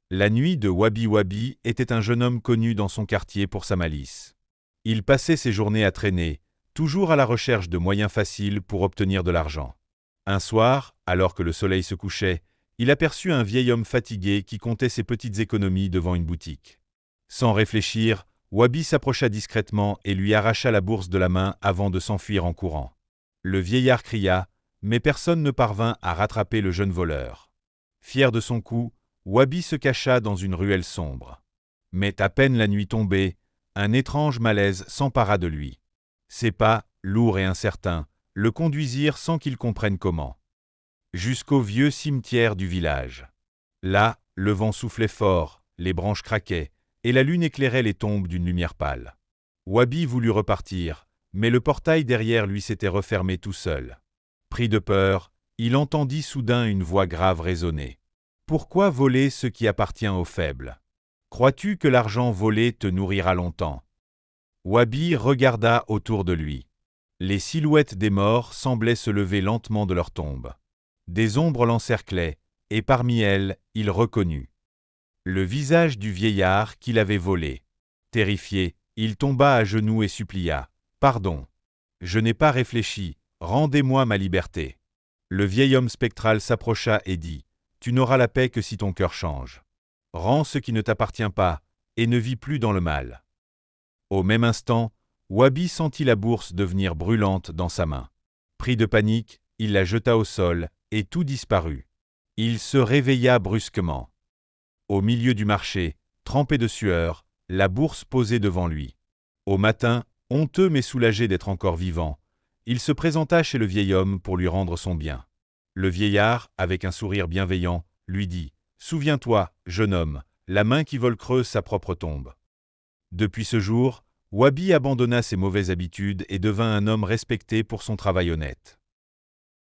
La nuit de Wabi Wabi était un jeune homme connu dans son quartier pour sa malice. Il passait ses journées à traîner, toujours à la recherche de moyens faciles pour obtenir de l'argent. Un soir, alors que le soleil se couchait, il aperçut un vieil homme fatigué qui comptait ses petites économies devant une boutique. Sans réfléchir, Wabi s'approcha discrètement et lui arracha la bourse de la main avant de s'enfuir en courant. Le vieillard cria, mais personne ne parvint à rattraper le jeune voleur. Fier de son coup, Wabi se cacha dans une ruelle sombre. Mais à peine la nuit tombée, un étrange malaise s'empara de lui. Ses pas, lourds et incertains, le conduisirent sans qu'il comprenne comment. Jusqu'au vieux cimetière du village. Là, le vent soufflait fort, les branches craquaient, et la lune éclairait les tombes d'une lumière pâle. Wabi voulut repartir, mais le portail derrière lui s'était refermé tout seul. Pris de peur, il entendit soudain une voix grave résonner. « Pourquoi voler ce qui appartient aux faibles? Crois-tu que l'argent volé te nourrira longtemps ?» Wabi regarda autour de lui. Les silhouettes des morts semblaient se lever lentement de leur tombe. Des ombres l'encerclaient, et parmi elles, il reconnut le visage du vieillard qu'il avait volé. Terrifié, il tomba à genoux et supplia « Pardon. Je n'ai pas réfléchi, rendez-moi ma liberté. » Le vieil homme spectral s'approcha et dit « Tu n'auras la paix que si ton cœur change. Rends ce qui ne t'appartient pas, et ne vis plus dans le mal. » Au même instant, Wabi sentit la bourse devenir brûlante dans sa main. Pris de panique, il la jeta au sol, et tout disparut. Il se réveilla brusquement. Au milieu du marché, trempé de sueur, la bourse posée devant lui. Au matin, honteux mais soulagé d'être encore vivant, il se présenta chez le vieil homme pour lui rendre son bien. Le vieillard, avec un sourire bienveillant, lui dit « Souviens-toi, jeune homme, la main qui vole creuse sa propre tombe. » Depuis ce jour, Wabi abandonna ses mauvaises habitudes et devint un homme respecté pour son travail honnête.